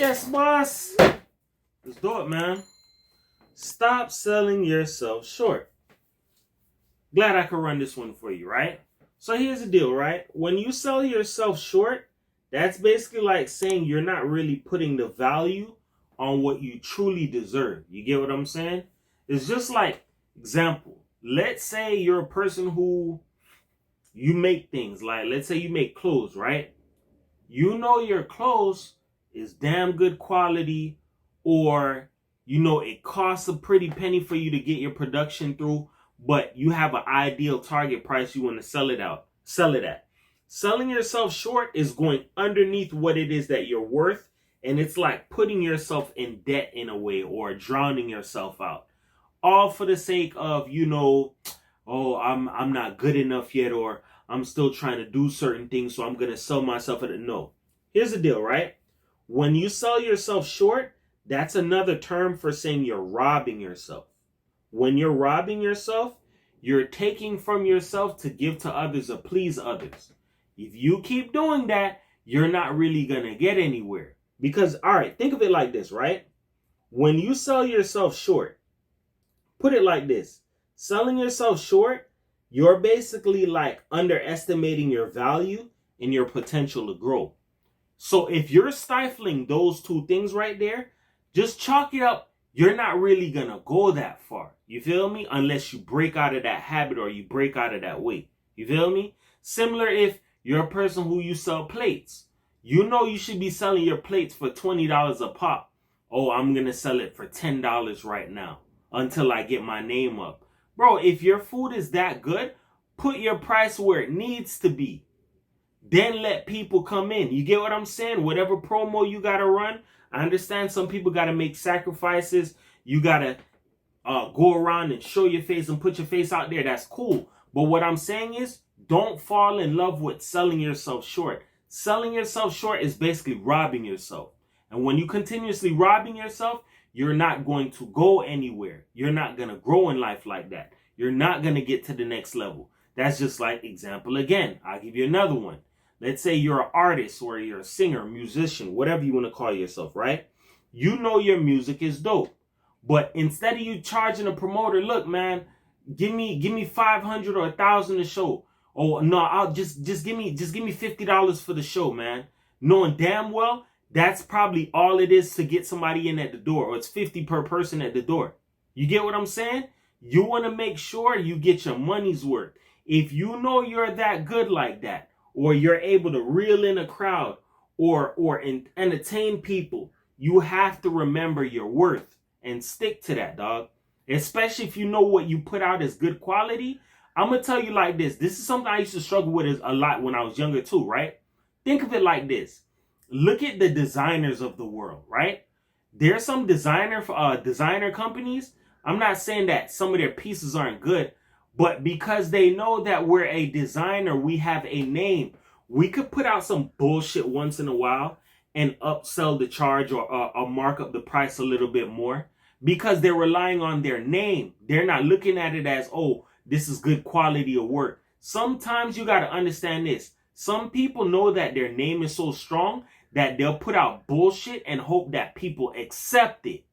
Yes, boss. Let's do it, man. Stop selling yourself short. Glad I could run this one for you, right? So here's the deal, right? When you sell yourself short, that's basically like saying you're not really putting the value on what you truly deserve. You get what I'm saying? It's just like, example, let's say you're a person who you make things like, let's say you make clothes, right? You know your clothes is damn good quality, or you know it costs a pretty penny for you to get your production through, but you have an ideal target price you want to sell it at. Selling yourself short is going underneath what it is that you're worth, and it's like putting yourself in debt in a way, or drowning yourself out, all for the sake of, you know, oh, I'm not good enough yet, or I'm still trying to do certain things, so I'm gonna sell myself at a no. Here's the deal, right? When you sell yourself short, that's another term for saying you're robbing yourself. When you're robbing yourself, you're taking from yourself to give to others or please others. If you keep doing that, you're not really going to get anywhere. Because, all right, think of it like this, right? When you sell yourself short, put it like this. Selling yourself short, you're basically like underestimating your value and your potential to grow. So if you're stifling those two things right there, just chalk it up. You're not really going to go that far. You feel me? Unless you break out of that habit or you break out of that way. You feel me? Similar if you're a person who you sell plates. You know you should be selling your plates for $20 a pop. Oh, I'm going to sell it for $10 right now until I get my name up. Bro, if your food is that good, put your price where it needs to be. Then let people come in. You get what I'm saying? Whatever promo you got to run. I understand some people got to make sacrifices. You got to go around and show your face and put your face out there. That's cool. But what I'm saying is, don't fall in love with selling yourself short. Selling yourself short is basically robbing yourself. And when you continuously robbing yourself, you're not going to go anywhere. You're not going to grow in life like that. You're not going to get to the next level. That's just like example again. I'll give you another one. Let's say you're an artist or you're a singer, musician, whatever you want to call yourself, right? You know your music is dope. But instead of you charging a promoter, look, man, give me 500 or 1,000 a show. Oh no, I'll just give me $50 for the show, man. Knowing damn well that's probably all it is to get somebody in at the door, or it's 50 per person at the door. You get what I'm saying? You want to make sure you get your money's worth. If you know you're that good like that, or you're able to reel in a crowd or entertain people, you have to remember your worth and stick to that, dog. Especially if you know what you put out is good quality. I'm going to tell you like this. This is something I used to struggle with a lot when I was younger too, right? Think of it like this. Look at the designers of the world, right? There's some designer companies. I'm not saying that some of their pieces aren't good, but because they know that we're a designer, we have a name. We could put out some bullshit once in a while and upsell the charge or mark up the price a little bit more because they're relying on their name. They're not looking at it as, oh, this is good quality of work. Sometimes you got to understand this. Some people know that their name is so strong that they'll put out bullshit and hope that people accept it.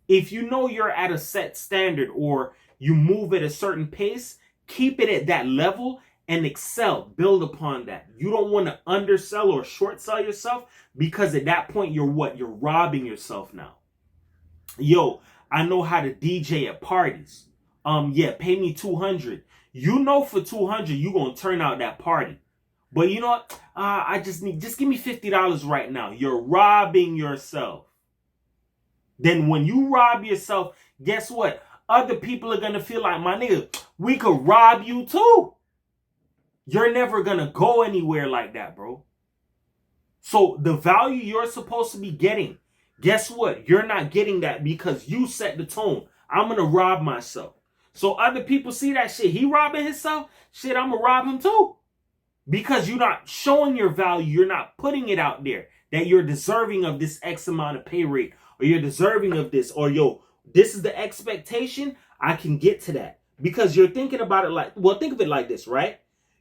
If you know you're at a set standard or you move at a certain pace, keep it at that level and excel. Build upon that. You don't want to undersell or short sell yourself because at that point you're what? You're robbing yourself now. Yo, I know how to DJ at parties. Yeah, pay me $200. You know for $200 you're going to turn out that party. But you know what? Just give me $50 right now. You're robbing yourself. Then when you rob yourself, guess what? Other people are going to feel like, my nigga, we could rob you too. You're never going to go anywhere like that, bro. So the value you're supposed to be getting, guess what? You're not getting that because you set the tone. I'm going to rob myself. So other people see that shit. He robbing himself. Shit, I'm going to rob him too. Because you're not showing your value. You're not putting it out there that you're deserving of this X amount of pay rate. Or you're deserving of this. Or yo, this is the expectation. I can get to that. Because you're thinking about it like, well, think of it like this, right?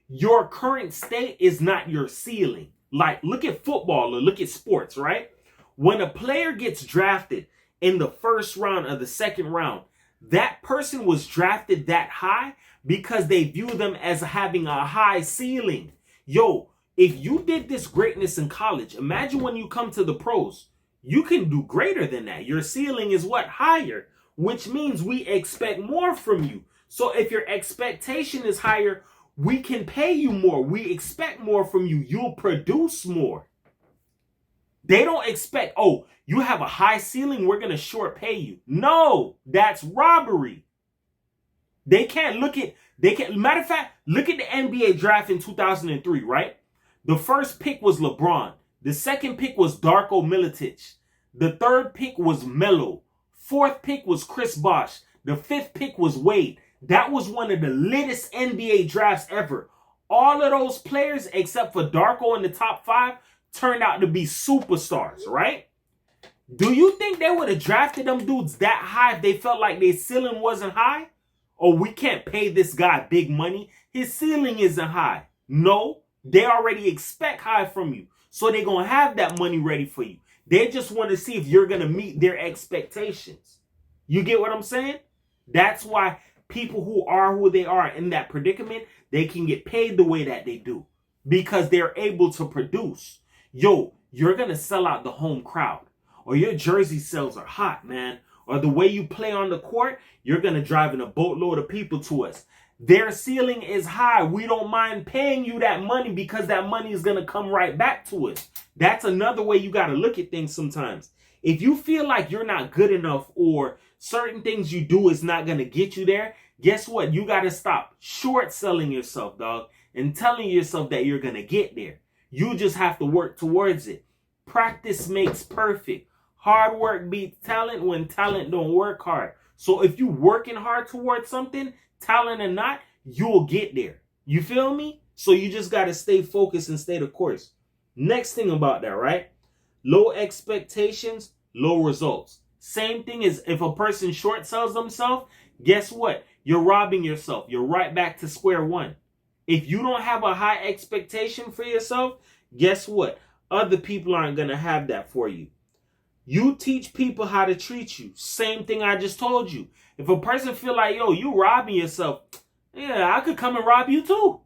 Your current state is not your ceiling. Like, look at football or look at sports, right? When a player gets drafted in the first round or the second round, that person was drafted that high because they view them as having a high ceiling. Yo, if you did this greatness in college, imagine when you come to the pros, you can do greater than that. Your ceiling is what? Higher, which means we expect more from you. So if your expectation is higher, we can pay you more. We expect more from you. You'll produce more. They don't expect, oh, you have a high ceiling, we're going to short pay you. No, that's robbery. Matter of fact, look at the NBA draft in 2003, right? The first pick was LeBron. The second pick was Darko Milicic. The third pick was Melo. Fourth pick was Chris Bosh. The fifth pick was Wade. That was one of the littest NBA drafts ever. All of those players, except for Darko in the top 5, turned out to be superstars, right? Do you think they would have drafted them dudes that high if they felt like their ceiling wasn't high? Or we can't pay this guy big money. His ceiling isn't high. No, they already expect high from you. So they're going to have that money ready for you. They just want to see if you're going to meet their expectations. You get what I'm saying? That's why people who are who they are in that predicament, they can get paid the way that they do. Because they're able to produce. Yo, you're going to sell out the home crowd. Or your jersey sales are hot, man. Or the way you play on the court, you're going to drive in a boatload of people to us. Their ceiling is high. We don't mind paying you that money because that money is going to come right back to us. That's another way you got to look at things sometimes. If you feel like you're not good enough or certain things you do is not going to get you there, guess what? You got to stop short selling yourself, dog, and telling yourself that you're going to get there. You just have to work towards it. Practice makes perfect. Hard work beats talent when talent don't work hard. So if you working hard towards something, talent or not, you'll get there. You feel me? So you just got to stay focused and stay the course. Next thing about that, right? Low expectations, low results. Same thing as if a person short sells themselves, guess what? You're robbing yourself. You're right back to square one. If you don't have a high expectation for yourself, guess what? Other people aren't going to have that for you. You teach people how to treat you. Same thing I just told you. If a person feel like, yo, you robbing yourself, yeah, I could come and rob you too.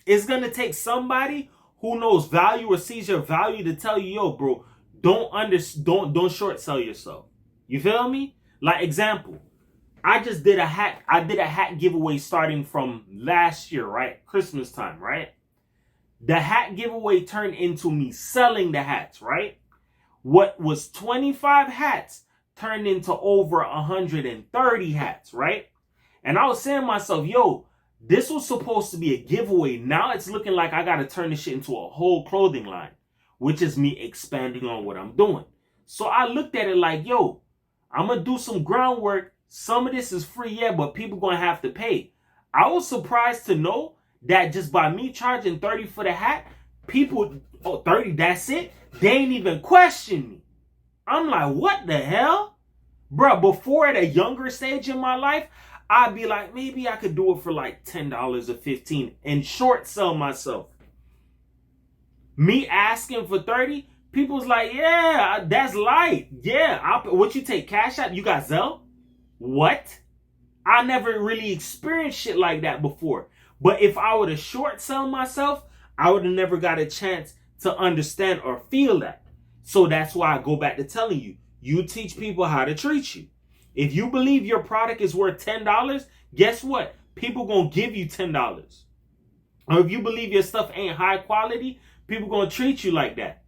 It's going to take somebody who knows value or sees your value to tell you, yo, bro, don't short sell yourself. You feel me? Like example, I did a hat giveaway starting from last year, right? Christmas time, right? The hat giveaway turned into me selling the hats, right? What was 25 hats turned into over 130 hats, right? And I was saying to myself, yo, this was supposed to be a giveaway. Now it's looking like I got to turn this shit into a whole clothing line, which is me expanding on what I'm doing. So I looked at it like, yo, I'm going to do some groundwork. Some of this is free, yeah, but people going to have to pay. I was surprised to know that just by me charging 30 for the hat, people, 30, that's it? They ain't even question me. I'm like, what the hell? Bruh, before at a younger stage in my life, I'd be like, maybe I could do it for like $10 or $15 and short sell myself. Me asking for 30, people's like, yeah, that's light. Yeah, what you take, Cash App? You got Zelle? What? I never really experienced shit like that before. But if I would have short sell myself, I would have never got a chance to understand or feel that. So that's why I go back to telling you, you teach people how to treat you. If you believe your product is worth $10, guess what? People gonna give you $10. Or if you believe your stuff ain't high quality, people gonna treat you like that.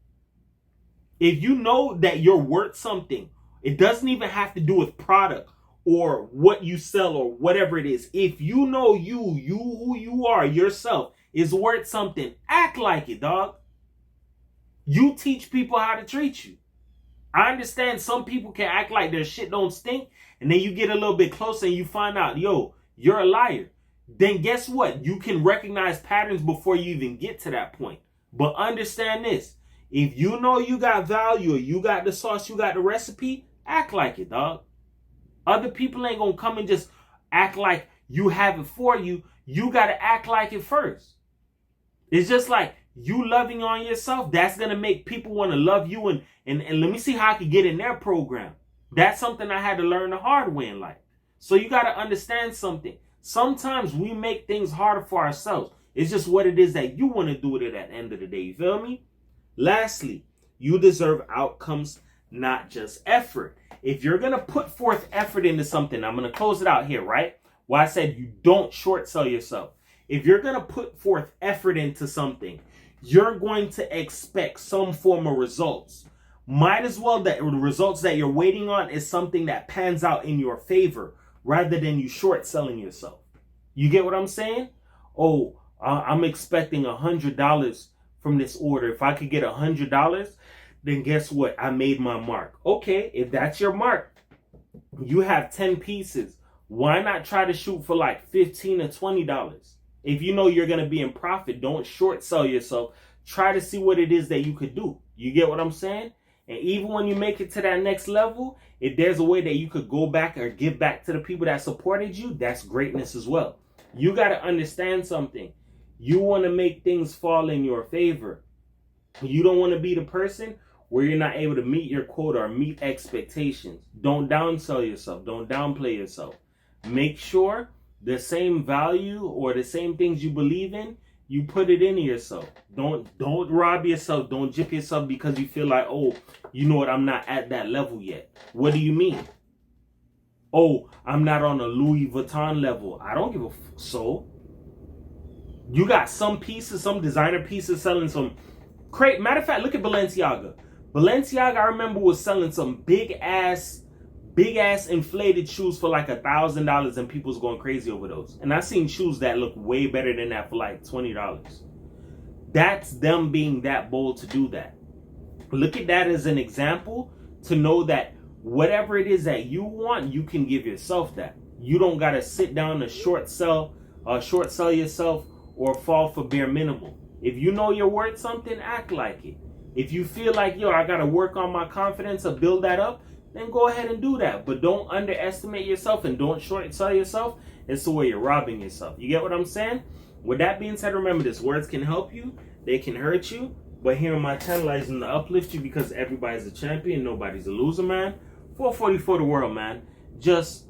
If you know that you're worth something, it doesn't even have to do with product or what you sell or whatever it is. If you know you who you are, yourself, is worth something, act like it, dog. You teach people how to treat you. I understand some people can act like their shit don't stink, and then you get a little bit closer and you find out, yo, you're a liar. Then guess what? You can recognize patterns before you even get to that point. But understand this. If you know you got value, or you got the sauce, you got the recipe, act like it, dog. Other people ain't gonna come and just act like you have it for you. You gotta act like it first. It's just like You loving on yourself, that's going to make people want to love you. And let me see how I can get in their program. That's something I had to learn the hard way in life. So you got to understand something. Sometimes we make things harder for ourselves. It's just what it is that you want to do with it at the end of the day. You feel me? Lastly, you deserve outcomes, not just effort. If you're going to put forth effort into something, I'm going to close it out here, right? Well, I said you don't short sell yourself. If you're going to put forth effort into something, you're going to expect some form of results. Might as well that the results that you're waiting on is something that pans out in your favor rather than you short selling yourself. You get what I'm saying? Oh, I'm expecting $100 from this order. If I could get $100, then guess what? I made my mark. Okay, if that's your mark, you have 10 pieces. Why not try to shoot for like $15 or $20? If you know you're going to be in profit, don't short sell yourself. Try to see what it is that you could do. You get what I'm saying? And even when you make it to that next level, if there's a way that you could go back or give back to the people that supported you, that's greatness as well. You got to understand something. You want to make things fall in your favor. You don't want to be the person where you're not able to meet your quota or meet expectations. Don't downsell yourself. Don't downplay yourself. Make sure the same value or the same things you believe in, you put it into yourself. Don't rob yourself. Don't gyp yourself because you feel like, oh, you know what, I'm not at that level yet. What do you mean? Oh, I'm not on a Louis Vuitton level. I don't give a so. You got some pieces, some designer pieces selling some great. Matter of fact, look at Balenciaga. Balenciaga, I remember, was selling some big ass inflated shoes for like $1,000, and people's going crazy over those. And I've seen shoes that look way better than that for like $20. That's them being that bold to do that. Look at that as an example to know that whatever it is that you want, you can give yourself that. You don't got to sit down and short sell yourself or fall for bare minimum. If you know you're worth something, act like it. If you feel like, yo, I got to work on my confidence or build that up, then go ahead and do that. But don't underestimate yourself and don't short sell yourself. It's the way you're robbing yourself. You get what I'm saying? With that being said, remember this. Words can help you. They can hurt you. But here on my channel, I to uplift you because everybody's a champion. Nobody's a loser, man. 444 the world, man. Just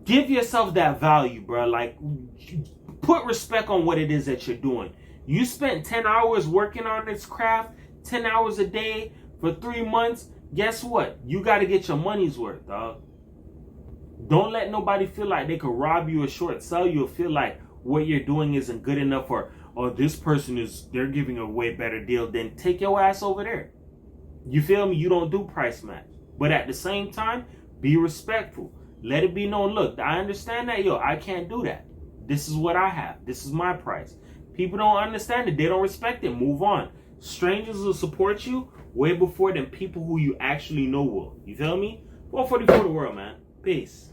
give yourself that value, bro. Like, put respect on what it is that you're doing. You spent 10 hours working on this craft, 10 hours a day for 3 months. Guess what? You got to get your money's worth, dog. Don't let nobody feel like they could rob you or short sell you or feel like what you're doing isn't good enough or this person they're giving a way better deal. Then take your ass over there. You feel me? You don't do price match. But at the same time, be respectful. Let it be known, look, I understand that, I can't do that. This is what I have. This is my price. People don't understand it. They don't respect it. Move on. Strangers will support you way before than people who you actually know will. You feel me? 444 the world, man. Peace.